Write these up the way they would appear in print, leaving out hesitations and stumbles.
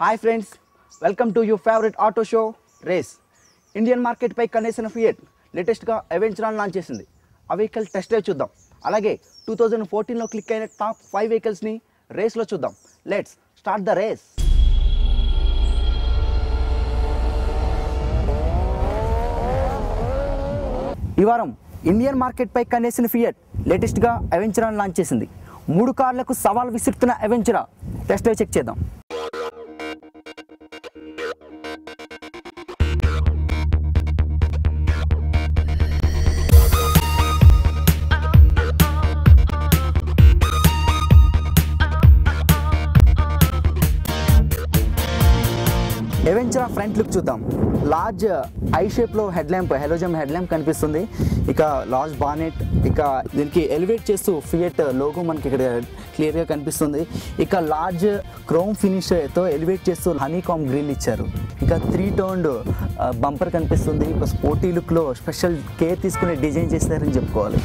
Hi friends, welcome to your favourite auto show race. Indian మార్కెట్పై కనేసిన fiat లేటెస్ట్గా అవెంచరాన్ launch చేసింది. ఆ వెహికల్ టెస్ట్ డ్రైవ్ చూద్దాం. అలాగే 2014లో క్లిక్ అయిన టాప్ 5 వెహికల్స్ని రేస్లో చూద్దాం. Let's start the race. ఈ వారం ఇండియన్ మార్కెట్పై కనేసిన ఫియట్ లేటెస్ట్గా అవెంచరాన్ లాంచ్ చేసింది. 3 కార్లకు సవాల్ విసురుతున్న అవెంచరా టెస్ట్ డ్రైవ్ చెక్ చేద్దాం. అవెంచరా ఫ్రంట్ లుక్ చూద్దాం. లార్జ్ ఐ షేప్లో హెలోజన్ హెడ్ ల్యాంప్ కనిపిస్తుంది. ఇక లార్జ్ బానెట్, ఇక దీనికి ఎలివేట్ చేస్తూ ఫియట్ లోగో మనకి ఇక్కడ క్లియర్గా కనిపిస్తుంది. ఇక లార్జ్ క్రోమ్ ఫినిష్తో ఎలివేట్ చేస్తూ హనీకామ్ గ్రిల్ ఇచ్చారు. ఇక 3 టోన్డ్ బంపర్ కనిపిస్తుంది. ఇక స్పోర్టీ లుక్లో స్పెషల్ కేర్ తీసుకుని డిజైన్ చేస్తారని చెప్పుకోవాలి.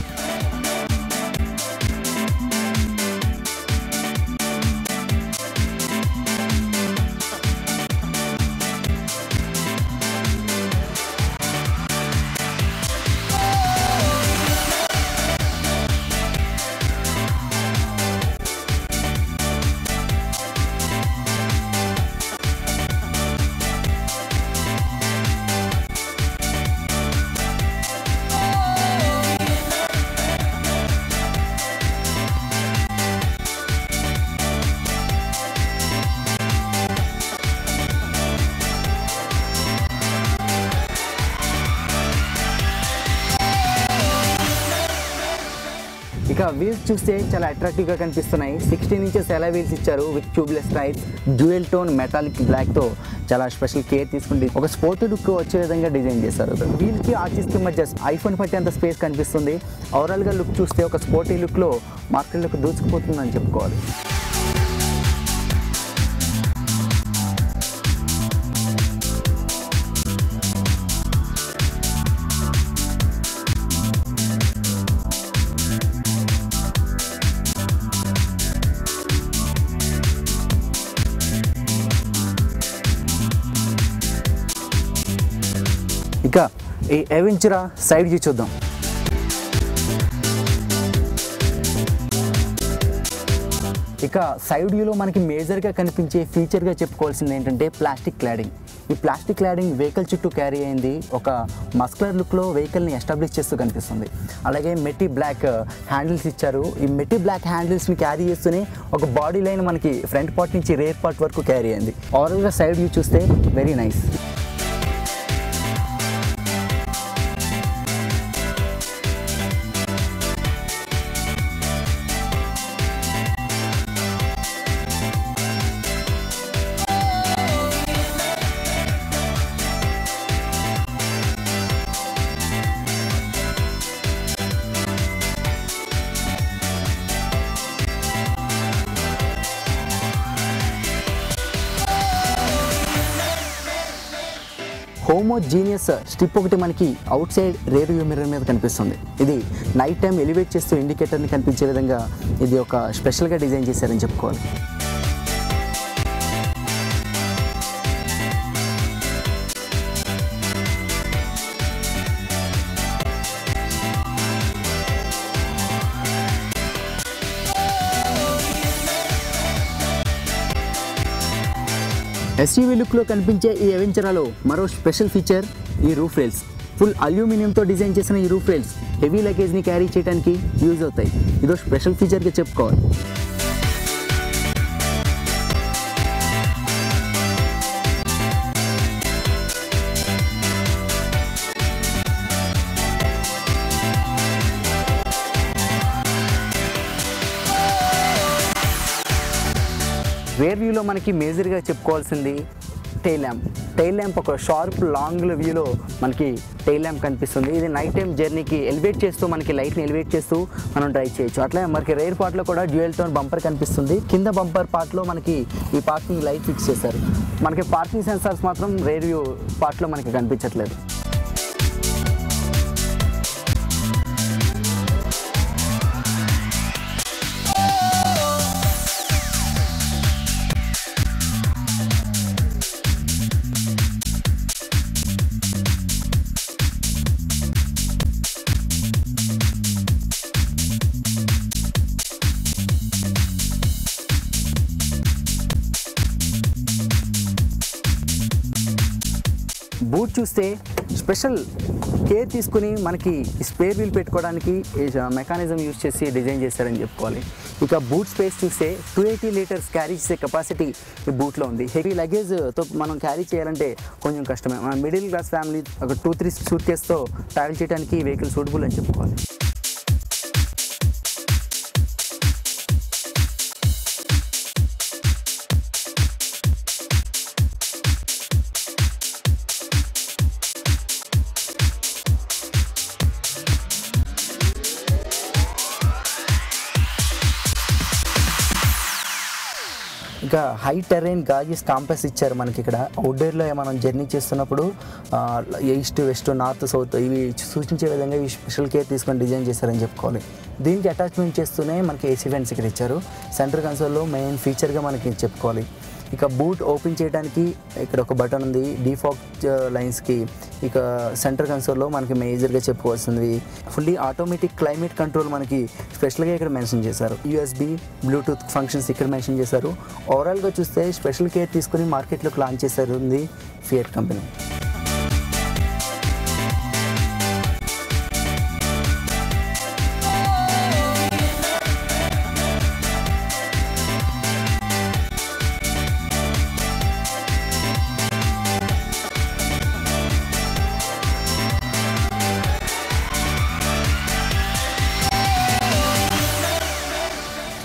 ఇక వీల్స్ చూస్తే చాలా అట్రాక్టివ్గా కనిపిస్తున్నాయి. 16 ఇంచెస్ ఎలా వీల్స్ ఇచ్చారు with tubeless tyres, dual tone metallic బ్లాక్తో చాలా స్పెషల్ కేర్ తీసుకుంటే ఒక స్పోర్టీ లుక్ వచ్చే విధంగా డిజైన్ చేశారు. వీల్కి ఆర్చిస్కి మధ్య ఐఫోన్ పట్టేంత స్పేస్ కనిపిస్తుంది. ఓవరాల్గా లుక్ చూస్తే ఒక స్పోర్టీ లుక్లో మార్కెట్లోకి దూసుకుపోతుందని చెప్పుకోవాలి. ఇక ఈ అవెంచరా సైడ్ వ్యూ చూద్దాం. ఇక సైడ్ వ్యూలో మనకి మేజర్గా కనిపించే ఫీచర్గా చెప్పుకోవాల్సింది ఏంటంటే ప్లాస్టిక్ క్లాడింగ్. ఈ ప్లాస్టిక్ క్లాడింగ్ వెహికల్ చుట్టూ క్యారీ అయింది. ఒక మస్కులర్ లుక్లో వెహికల్ని ఎస్టాబ్లిష్ చేస్తూ కనిపిస్తుంది. అలాగే మెటీ బ్లాక్ హ్యాండిల్స్ ఇచ్చారు. ఈ మెటీ బ్లాక్ హ్యాండిల్స్ని క్యారీ చేస్తూనే ఒక బాడీ లైన్ మనకి ఫ్రంట్ పార్ట్ నుంచి రేర్ పార్ట్ వరకు క్యారీ అయింది. ఓవరాల్గా సైడ్ వ్యూ చూస్తే వెరీ నైస్. హోమోజీనియస్ స్ట్రిప్ ఒకటి మనకి out side rear view mirror మీద కనిపిస్తుంది. ఇది నైట్ టైం ఎలివేట్ చేస్తూ ఇండికేటర్ని కనిపించే విధంగా ఇది ఒక స్పెషల్గా డిజైన్ చేశారని చెప్పుకోవాలి. ఎస్యూవీ లుక్లో కనిపించే ఈ అవెంచరాలో మరో స్పెషల్ ఫీచర్ ఈ రూఫ్ రైల్స్. ఫుల్ అల్యూమినియంతో డిజైన్ చేసిన ఈ రూఫ్ రైల్స్ హెవీ లగేజ్ని క్యారీ చేయడానికి యూజ్ అవుతాయి. ఇదో స్పెషల్ ఫీచర్గా చెప్పుకోవాలి. రేర్ వ్యూలో మనకి మేజర్గా చెప్పుకోవాల్సింది టైల్ ల్యాంప్ ఒక షార్ప్ లాంగ్ వ్యూలో మనకి టైల్ ల్యాంప్ కనిపిస్తుంది. ఇది నైట్ టైం జర్నీకి ఎలివేట్ చేస్తూ మనకి లైట్ని ఎలివేట్ చేస్తూ మనం డ్రైవ్ చేయొచ్చు. అట్లా మనకి రేర్ పార్ట్లో కూడా డ్యూయల్ టోన్ బంపర్ కనిపిస్తుంది. కింద బంపర్ పార్ట్లో మనకి ఈ పార్కింగ్ లైట్ ఫిక్స్ చేశారు. మనకి పార్కింగ్ సెన్సార్స్ మాత్రం రేర్ వ్యూ పార్ట్లో మనకి కనిపించట్లేదు. చూస్తే స్పెషల్ కేర్ తీసుకుని మనకి స్పేర్ వీల్ పెట్టుకోవడానికి మెకానిజం యూజ్ చేసి డిజైన్ చేశారని చెప్పుకోవాలి. ఇక బూట్ స్పేస్ చూస్తే 280 లీటర్స్ క్యారీ చేసే కెపాసిటీ ఈ బూట్లో ఉంది. హెవీ లగేజ్తో మనం క్యారీ చేయాలంటే కొంచెం కష్టమే. మన మిడిల్ క్లాస్ ఫ్యామిలీ ఒక 2-3 సూట్ కేస్తో ట్రావెల్ చేయడానికి ఈ వెహికల్ సూటబుల్ అని చెప్పుకోవాలి. ఇంకా హై టెరైన్ గాజెస్ కాంపాస్ ఇచ్చారు మనకి. ఇక్కడ అవుట్డోర్లో మనం జర్నీ చేస్తున్నప్పుడు ఈస్ట్ వెస్ట్ నార్త్ సౌత్ ఇవి సూచించే విధంగా ఇవి స్పెషల్ కేర్ తీసుకొని డిజైన్ చేశారని చెప్పుకోవాలి. దీనికి అటాచ్మెంట్ చేస్తూనే మనకి ఏసీ వెంట్స్ ఇక్కడ ఇచ్చారు. సెంటర్ కన్సోల్లో మెయిన్ ఫీచర్గా మనకి చెప్పుకోవాలి. ఇక బూట్ ఓపెన్ చేయడానికి ఇక్కడ ఒక బటన్ ఉంది. డిఫాల్ట్ లైన్స్కి ఇక సెంటర్ కన్సోల్లో మనకి మేజర్గా చెప్పుకోవాల్సింది ఫుల్లీ ఆటోమేటిక్ క్లైమేట్ కంట్రోల్ మనకి స్పెషల్గా ఇక్కడ మెన్షన్ చేశారు. యూఎస్బీ బ్లూటూత్ ఫంక్షన్స్ ఇక్కడ మెన్షన్ చేశారు. ఓవరాల్గా చూస్తే స్పెషల్ కేర్ తీసుకుని మార్కెట్లోకి లాంచ్ చేశారు Fiat company.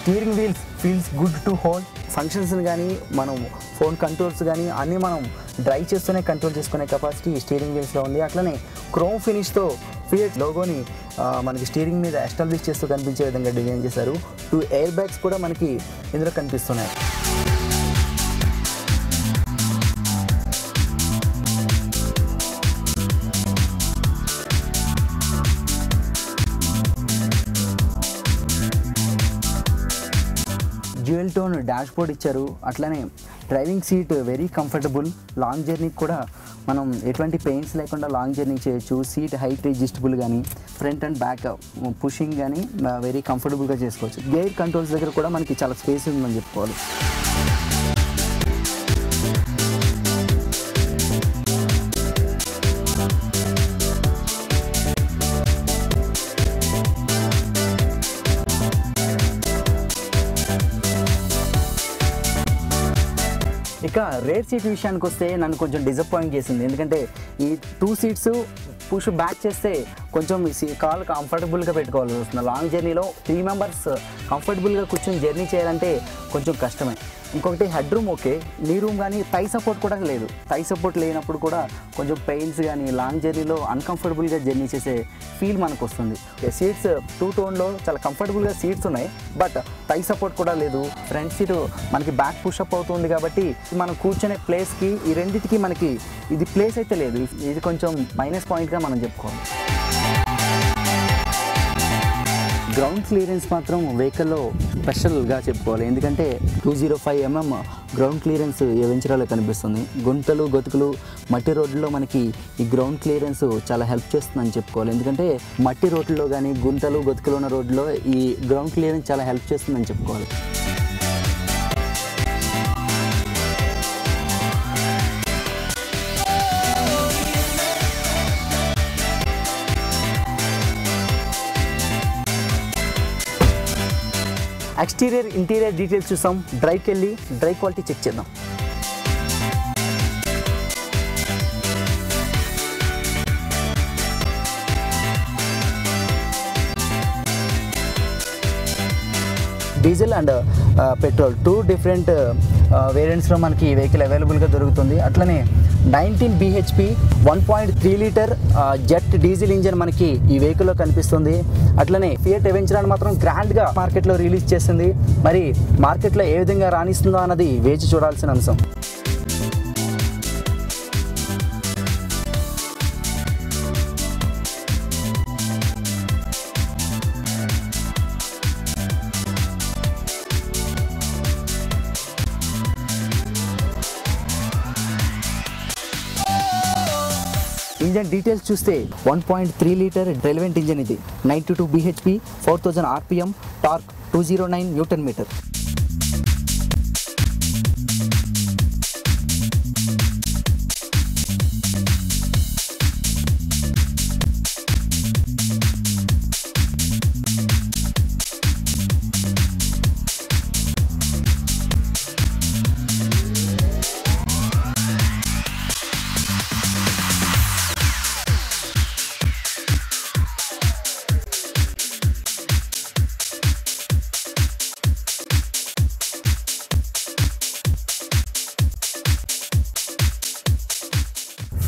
Steering wheel feels good to hold. ఫంక్షన్స్ని కానీ మనం ఫోన్ కంట్రోల్స్ కానీ అన్నీ మనం డ్రైవ్ చేస్తూనే కంట్రోల్ చేసుకునే కెపాసిటీ స్టీరింగ్ వీల్స్లో ఉంది. అట్లనే క్రోమ్ ఫినిష్తో ఫియట్ లోగోని మనకి స్టీరింగ్ మీద ఎస్టాబ్లిష్ చేస్తూ కనిపించే విధంగా డిజైన్ చేశారు. 2 ఎయిర్ బ్యాగ్స్ కూడా మనకి ఇందులో కనిపిస్తున్నాయి. డ్యూయల్ టోన్ డాష్ బోర్డ్ ఇచ్చారు. అట్లనే driving seat very comfortable. Long జర్నీకి కూడా మనం ఎటువంటి పెయిన్స్ లేకుండా లాంగ్ జర్నీ చేయొచ్చు. సీట్ హైట్ అడ్జస్టబుల్ కానీ ఫ్రంట్ అండ్ బ్యాక్ పుషింగ్ కానీ వెరీ కంఫర్టబుల్గా చేసుకోవచ్చు. గేర్ కంట్రోల్స్ దగ్గర కూడా మనకి చాలా స్పేస్ ఉందని చెప్పుకోవాలి. ఇక రేర్ సీట్ విషయానికి వస్తే నన్ను కొంచెం డిసప్పాయింట్ చేసింది. ఎందుకంటే ఈ 2 సీట్స్ పుష్ బ్యాక్ చేస్తే కొంచెం కాల్ కంఫర్టబుల్గా పెట్టుకోవాల్సి వస్తుంది. లాంగ్ జర్నీలో 3 మెంబర్స్ కంఫర్టబుల్గా కూర్చొని జర్నీ చేయాలంటే కొంచెం కష్టమే. ఇంకొకటి హెడ్ రూమ్ ఓకే, నీ రూమ్ కానీ థై సపోర్ట్ కూడా లేదు. థై సపోర్ట్ లేనప్పుడు కూడా కొంచెం పెయిన్స్ కానీ లాంగ్ జర్నీలో అన్కంఫర్టబుల్గా జర్నీ చేసే ఫీల్ మనకు వస్తుంది. సీట్స్ 2 టోన్లో చాలా కంఫర్టబుల్గా సీట్స్ ఉన్నాయి, బట్ థై సపోర్ట్ కూడా లేదు. ఫ్రంట్ సీటు మనకి బ్యాక్ పుషప్ అవుతుంది కాబట్టి మనం కూర్చునే ప్లేస్కి ఈ రెండింటికి మనకి ఇది ప్లేస్ అయితే లేదు. ఇది కొంచెం మైనస్ పాయింట్గా మనం చెప్పుకోవాలి. గ్రౌండ్ క్లియరెన్స్ మాత్రం వెహికల్లో స్పెషల్గా చెప్పుకోవాలి. ఎందుకంటే 205 mm గ్రౌండ్ క్లియరెన్స్ ఎవెంచరాలో కనిపిస్తుంది. గుంతలు గతుకులు మట్టి రోడ్లలో మనకి ఈ గ్రౌండ్ క్లియరెన్స్ చాలా హెల్ప్ చేస్తుందని చెప్పుకోవాలి. ఎందుకంటే మట్టి రోడ్లలో కానీ గుంతలు గతుకులు ఉన్న రోడ్లో ఈ గ్రౌండ్ క్లియరెన్స్ చాలా హెల్ప్ చేస్తుందని చెప్పుకోవాలి. ఎక్స్టీరియర్ ఇంటీరియర్ డీటెయిల్స్ చూసాం. డ్రైవ్కి వెళ్ళి డ్రైవ్ క్వాలిటీ చెక్ చేద్దాం. డీజిల్ అండ్ పెట్రోల్ 2 డిఫరెంట్ వేరియంట్స్లో మనకి ఈ వెహికల్ అవైలబుల్గా దొరుకుతుంది. అట్లనే 19 bhp 1.3 litre jet diesel engine మనకి ఈ వెహికల్లో కనిపిస్తుంది. అట్లనే ఫియట్ అవెంచర్ మాత్రం గ్రాండ్గా మార్కెట్లో రిలీజ్ చేసింది. మరి మార్కెట్లో ఏ విధంగా రాణిస్తుందో అన్నది వేచి చూడాల్సిన అంశం. ఇంజన్ డీటెయిల్స్ చూస్తే 1.3 లీటర్ రెలవెంట్ ఇంజన్ ఇది. 92 bhp 4000 rpm torque 209 newton metre.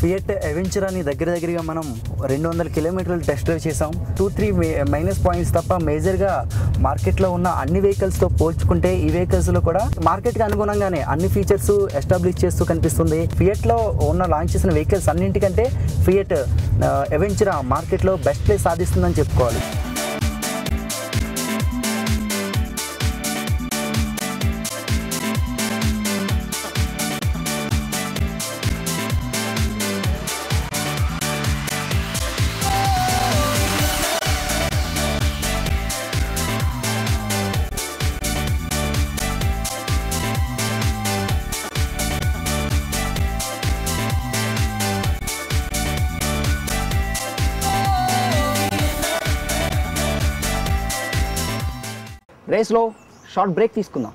Fiat అవెంచరాని దగ్గరగా మనం 200 కిలోమీటర్లు టెస్ట్ డ్రైవ్ చేసాం. 2-3 మైనస్ పాయింట్స్ తప్ప మేజర్గా మార్కెట్లో ఉన్న అన్ని వెహికల్స్తో పోల్చుకుంటే ఈ వెహికల్స్లో కూడా మార్కెట్కి అనుగుణంగానే అన్ని ఫీచర్స్ ఎస్టాబ్లిష్ చేస్తూ కనిపిస్తుంది. ఫియట్లో ఉన్న లాంచ్ చేసిన వెహికల్స్ అన్నింటికంటే ఫియట్ అవెంచరా మార్కెట్లో బెస్ట్ ప్లేస్ సాధిస్తుందని చెప్పుకోవాలి. రేస్లో షార్ట్ బ్రేక్ తీసుకుందాం.